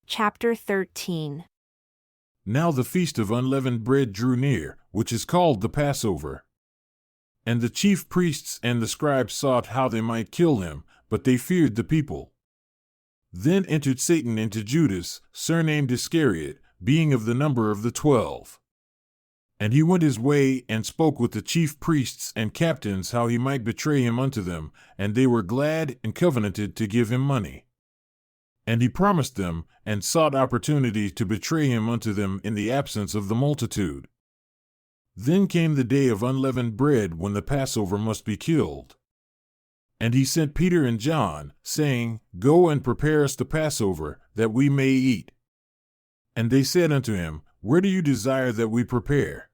Chapter 13. Now the feast of unleavened bread drew near, which is called the Passover. And the chief priests and the scribes sought how they might kill him, but they feared the people. Then entered Satan into Judas, surnamed Iscariot, being of the number of the 12. And he went his way and spoke with the chief priests and captains how he might betray him unto them, and they were glad and covenanted to give him money. And he promised them, and sought opportunity to betray him unto them in the absence of the multitude. Then came the day of unleavened bread, when the Passover must be killed. And he sent Peter and John, saying, Go and prepare us the Passover, that we may eat. And they said unto him, Where do you desire that we prepare?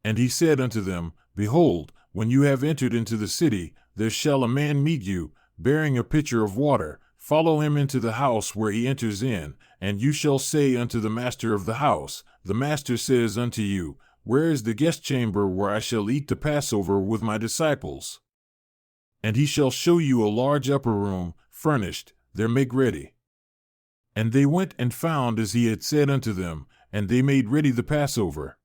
And he said unto them, Behold, when you have entered into the city, there shall a man meet you, bearing a pitcher of water. Follow him into the house where he enters in, and you shall say unto the master of the house, The master says unto you, Where is the guest chamber where I shall eat the Passover with my disciples? And he shall show you a large upper room, furnished, there make ready. And they went and found as he had said unto them, and they made ready the Passover.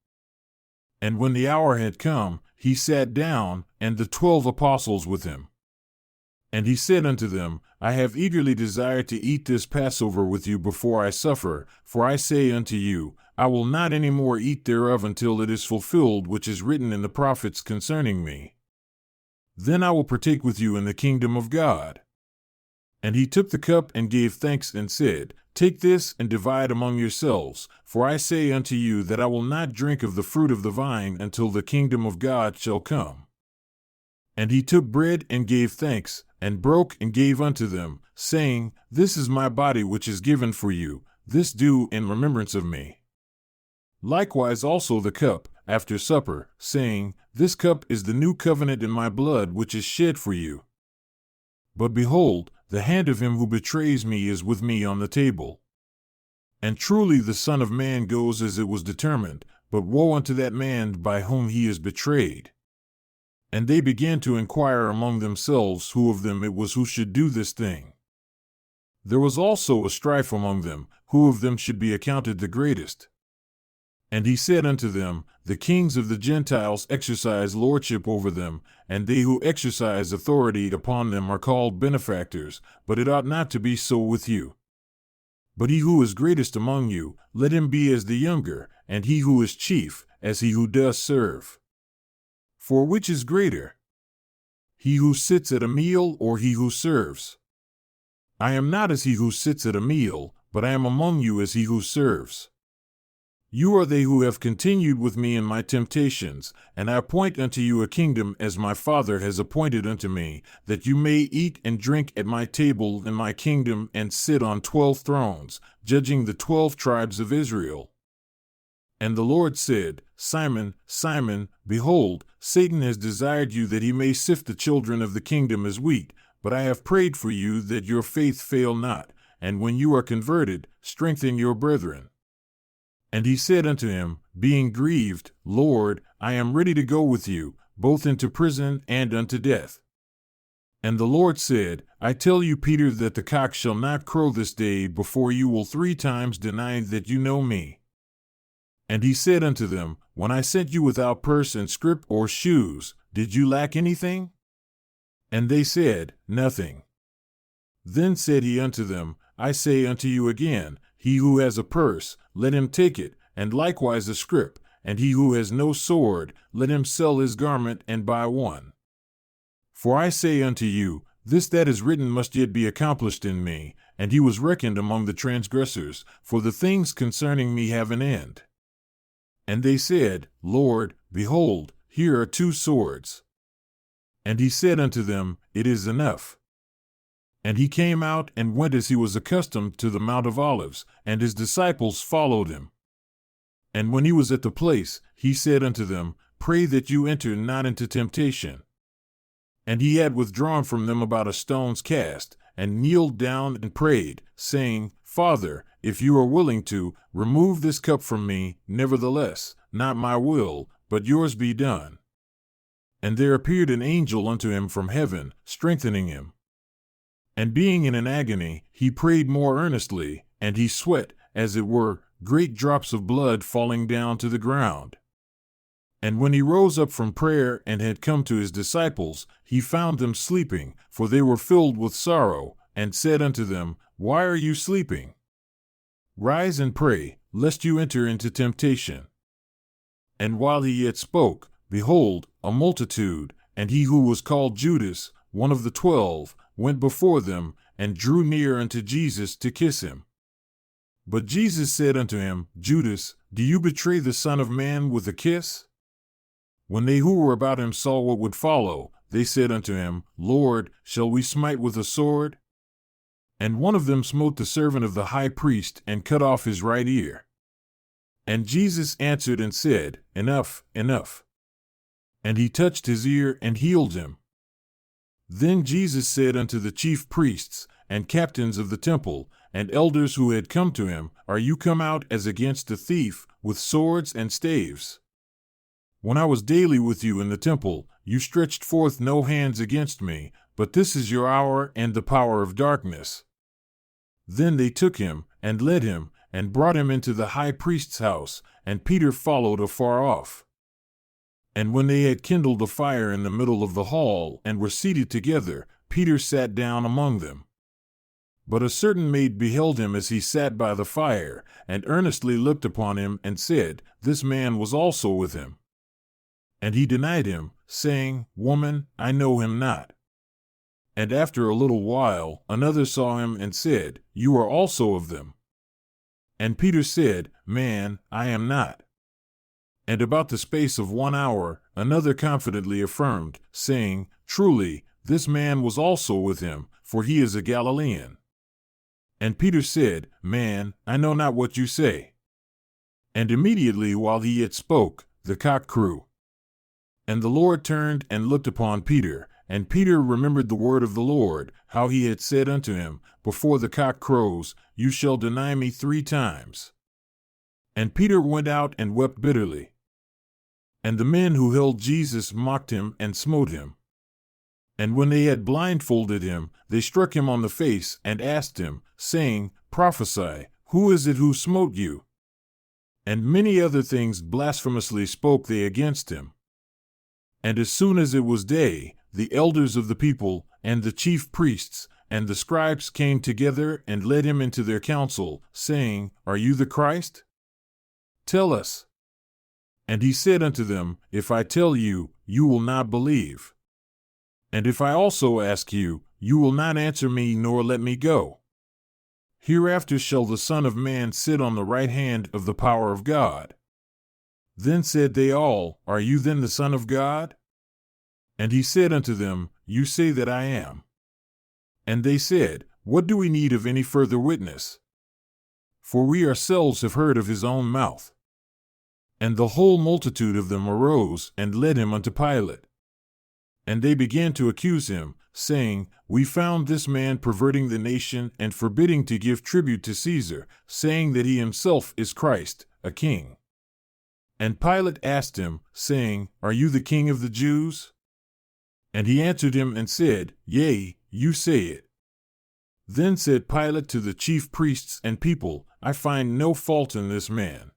And when the hour had come, he sat down, and the 12 apostles with him. And he said unto them, I have eagerly desired to eat this Passover with you before I suffer, for I say unto you, I will not any more eat thereof until it is fulfilled which is written in the prophets concerning me. Then I will partake with you in the kingdom of God. And he took the cup and gave thanks and said, Take this and divide among yourselves, for I say unto you that I will not drink of the fruit of the vine until the kingdom of God shall come. And he took bread and gave thanks, and broke and gave unto them, saying, This is my body which is given for you, this do in remembrance of me. Likewise also the cup, after supper, saying, This cup is the new covenant in my blood which is shed for you. But behold, the hand of him who betrays me is with me on the table. And truly the Son of Man goes as it was determined, but woe unto that man by whom he is betrayed. And they began to inquire among themselves who of them it was who should do this thing. There was also a strife among them, who of them should be accounted the greatest. And he said unto them, The kings of the Gentiles exercise lordship over them, and they who exercise authority upon them are called benefactors, but it ought not to be so with you. But he who is greatest among you, let him be as the younger, and he who is chief, as he who does serve. For which is greater? He who sits at a meal or he who serves? I am not as he who sits at a meal, but I am among you as he who serves. You are they who have continued with me in my temptations, and I appoint unto you a kingdom as my Father has appointed unto me, that you may eat and drink at my table in my kingdom and sit on 12 thrones, judging the 12 tribes of Israel. And the Lord said, Simon, Simon, behold, Satan has desired you that he may sift the children of the kingdom as wheat, but I have prayed for you that your faith fail not, and when you are converted, strengthen your brethren. And he said unto him, being grieved, Lord, I am ready to go with you, both into prison and unto death. And the Lord said, I tell you, Peter, that the cock shall not crow this day before you will 3 times deny that you know me. And he said unto them, When I sent you without purse and scrip or shoes, did you lack anything? And they said, Nothing. Then said he unto them, I say unto you again, he who has a purse, let him take it, and likewise a scrip, and he who has no sword, let him sell his garment and buy one. For I say unto you, this that is written must yet be accomplished in me. And he was reckoned among the transgressors, for the things concerning me have an end. And they said, Lord, behold, here are 2 swords. And he said unto them, It is enough. And he came out and went as he was accustomed to the Mount of Olives, and his disciples followed him. And when he was at the place, he said unto them, Pray that you enter not into temptation. And he had withdrawn from them about a stone's cast, and kneeled down and prayed, saying, Father, if you are willing to, remove this cup from me, nevertheless, not my will, but yours be done. And there appeared an angel unto him from heaven, strengthening him. And being in an agony, he prayed more earnestly, and he sweat, as it were, great drops of blood falling down to the ground. And when he rose up from prayer and had come to his disciples, he found them sleeping, for they were filled with sorrow, and said unto them, Why are you sleeping? Rise and pray, lest you enter into temptation. And while he yet spoke, behold, a multitude, and he who was called Judas, one of the 12, went before them, and drew near unto Jesus to kiss him. But Jesus said unto him, Judas, do you betray the Son of Man with a kiss? When they who were about him saw what would follow, they said unto him, Lord, shall we smite with a sword? And one of them smote the servant of the high priest, and cut off his right ear. And Jesus answered and said, Enough, enough. And he touched his ear and healed him. Then Jesus said unto the chief priests, and captains of the temple, and elders who had come to him, Are you come out as against a thief, with swords and staves? When I was daily with you in the temple, you stretched forth no hands against me, but this is your hour and the power of darkness. Then they took him, and led him, and brought him into the high priest's house, and Peter followed afar off. And when they had kindled a fire in the middle of the hall, and were seated together, Peter sat down among them. But a certain maid beheld him as he sat by the fire, and earnestly looked upon him, and said, This man was also with him. And he denied him, saying, Woman, I know him not. And after a little while, another saw him, and said, You are also of them. And Peter said, Man, I am not. And about the space of 1 hour, another confidently affirmed, saying, Truly, this man was also with him, for he is a Galilean. And Peter said, Man, I know not what you say. And immediately while he yet spoke, the cock crew. And the Lord turned and looked upon Peter, and Peter remembered the word of the Lord, how he had said unto him, Before the cock crows, you shall deny me 3 times. And Peter went out and wept bitterly. And the men who held Jesus mocked him and smote him. And when they had blindfolded him, they struck him on the face and asked him, saying, Prophesy, who is it who smote you? And many other things blasphemously spoke they against him. And as soon as it was day, the elders of the people, and the chief priests, and the scribes came together and led him into their council, saying, Are you the Christ? Tell us. And he said unto them, If I tell you, you will not believe. And if I also ask you, you will not answer me nor let me go. Hereafter shall the Son of Man sit on the right hand of the power of God. Then said they all, Are you then the Son of God? And he said unto them, You say that I am. And they said, What do we need of any further witness? For we ourselves have heard of his own mouth. And the whole multitude of them arose and led him unto Pilate. And they began to accuse him, saying, We found this man perverting the nation and forbidding to give tribute to Caesar, saying that he himself is Christ, a king. And Pilate asked him, saying, Are you the king of the Jews? And he answered him and said, Yea, you say it. Then said Pilate to the chief priests and people, I find no fault in this man.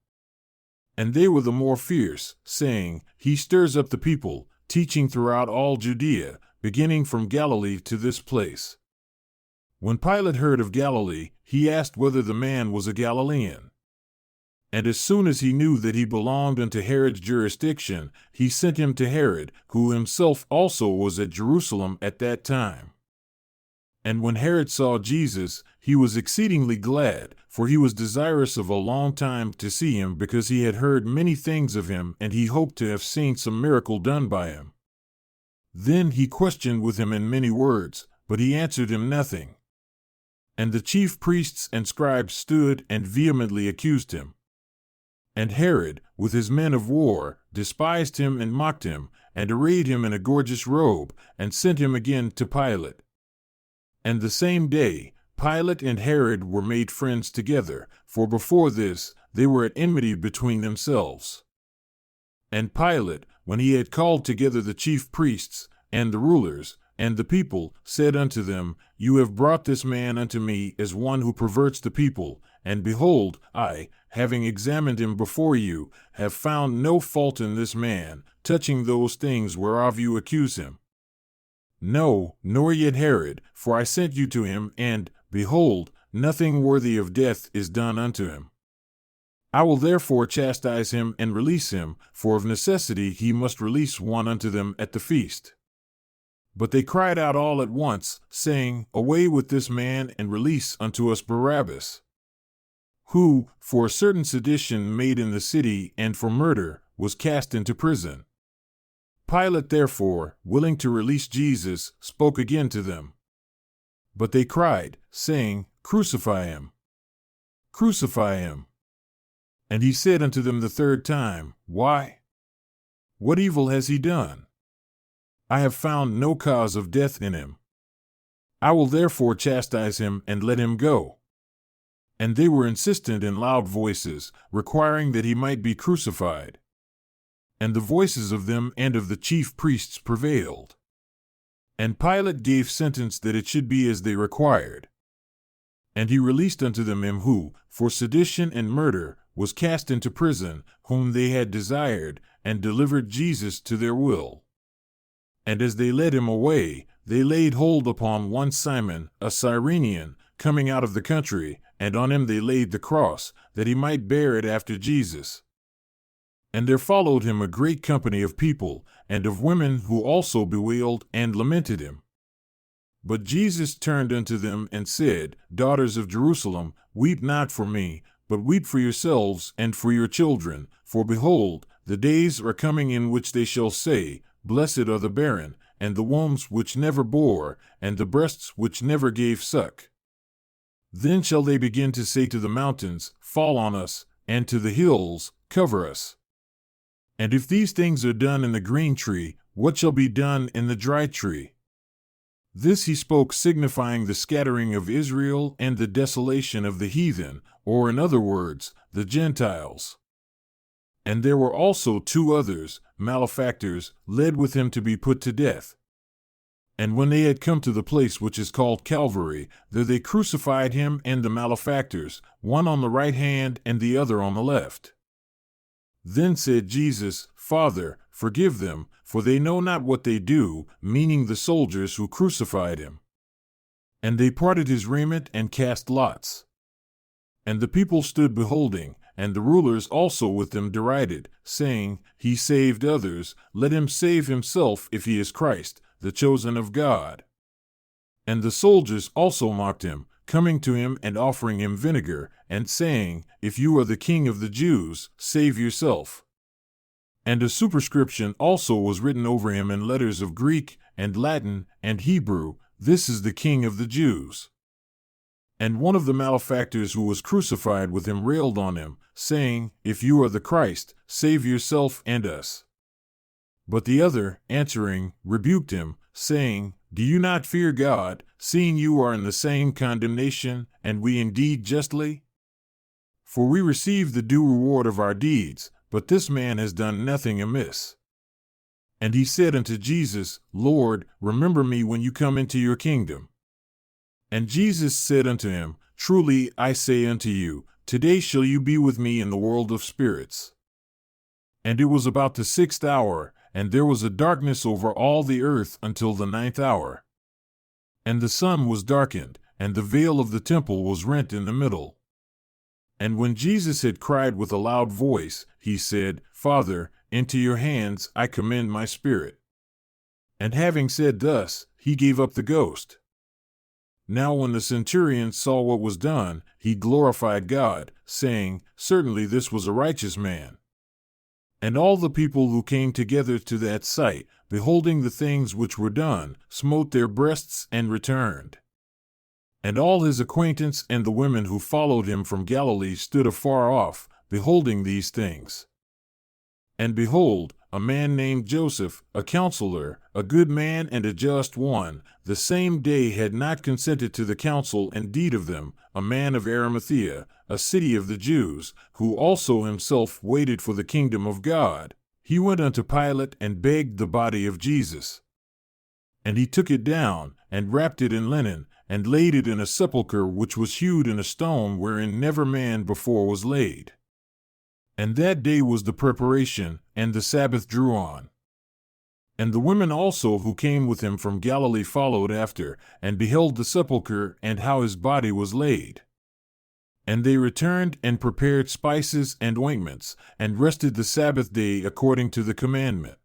And they were the more fierce, saying, He stirs up the people, teaching throughout all Judea, beginning from Galilee to this place. When Pilate heard of Galilee, he asked whether the man was a Galilean. And as soon as he knew that he belonged unto Herod's jurisdiction, he sent him to Herod, who himself also was at Jerusalem at that time. And when Herod saw Jesus, he was exceedingly glad, for he was desirous of a long time to see him, because he had heard many things of him, and he hoped to have seen some miracle done by him. Then he questioned with him in many words, but he answered him nothing. And the chief priests and scribes stood and vehemently accused him. And Herod, with his men of war, despised him and mocked him, and arrayed him in a gorgeous robe, and sent him again to Pilate. And the same day, Pilate and Herod were made friends together, for before this they were at enmity between themselves. And Pilate, when he had called together the chief priests, and the rulers, and the people, said unto them, You have brought this man unto me as one who perverts the people, and behold, I, having examined him before you, have found no fault in this man, touching those things whereof you accuse him. No, nor yet Herod, for I sent you to him, and, behold, nothing worthy of death is done unto him. I will therefore chastise him and release him, for of necessity he must release one unto them at the feast. But they cried out all at once, saying, Away with this man, and release unto us Barabbas, who, for a certain sedition made in the city and for murder, was cast into prison. Pilate therefore, willing to release Jesus, spoke again to them. But they cried, saying, Crucify him! Crucify him! And he said unto them the third time, Why? What evil has he done? I have found no cause of death in him. I will therefore chastise him and let him go. And they were insistent in loud voices, requiring that he might be crucified. And the voices of them and of the chief priests prevailed. And Pilate gave sentence that it should be as they required. And he released unto them him who, for sedition and murder, was cast into prison, whom they had desired, and delivered Jesus to their will. And as they led him away, they laid hold upon one Simon, a Cyrenian, coming out of the country, and on him they laid the cross, that he might bear it after Jesus. And there followed him a great company of people, and of women who also bewailed and lamented him. But Jesus turned unto them and said, Daughters of Jerusalem, weep not for me, but weep for yourselves and for your children. For behold, the days are coming in which they shall say, Blessed are the barren, and the wombs which never bore, and the breasts which never gave suck. Then shall they begin to say to the mountains, Fall on us, and to the hills, Cover us. And if these things are done in the green tree, what shall be done in the dry tree? This he spoke, signifying the scattering of Israel and the desolation of the heathen, or in other words, the Gentiles. And there were also two others, malefactors, led with him to be put to death. And when they had come to the place which is called Calvary, there they crucified him and the malefactors, one on the right hand and the other on the left. Then said Jesus, Father, forgive them, for they know not what they do, meaning the soldiers who crucified him. And they parted his raiment and cast lots. And the people stood beholding, and the rulers also with them derided, saying, He saved others, let him save himself if he is Christ, the chosen of God. And the soldiers also mocked him, coming to him and offering him vinegar, and saying, If you are the King of the Jews, save yourself. And a superscription also was written over him in letters of Greek, and Latin, and Hebrew, This is the King of the Jews. And one of the malefactors who was crucified with him railed on him, saying, If you are the Christ, save yourself and us. But the other, answering, rebuked him, saying, Do you not fear God, seeing you are in the same condemnation, and we indeed justly? For we receive the due reward of our deeds, but this man has done nothing amiss. And he said unto Jesus, Lord, remember me when you come into your kingdom. And Jesus said unto him, Truly I say unto you, today shall you be with me in the world of spirits. And it was about the 6th hour, and there was a darkness over all the earth until the 9th hour. And the sun was darkened, and the veil of the temple was rent in the middle. And when Jesus had cried with a loud voice, he said, Father, into your hands I commend my spirit. And having said thus, he gave up the ghost. Now when the centurion saw what was done, he glorified God, saying, Certainly this was a righteous man. And all the people who came together to that sight, beholding the things which were done, smote their breasts and returned. And all his acquaintance and the women who followed him from Galilee stood afar off, beholding these things. And behold, a man named Joseph, a counselor, a good man and a just one, the same day had not consented to the counsel and deed of them, a man of Arimathea, a city of the Jews, who also himself waited for the kingdom of God. He went unto Pilate and begged the body of Jesus. And he took it down, and wrapped it in linen, and laid it in a sepulchre which was hewed in a stone wherein never man before was laid. And that day was the preparation, and the Sabbath drew on. And the women also who came with him from Galilee followed after, and beheld the sepulchre and how his body was laid. And they returned and prepared spices and ointments, and rested the Sabbath day according to the commandment.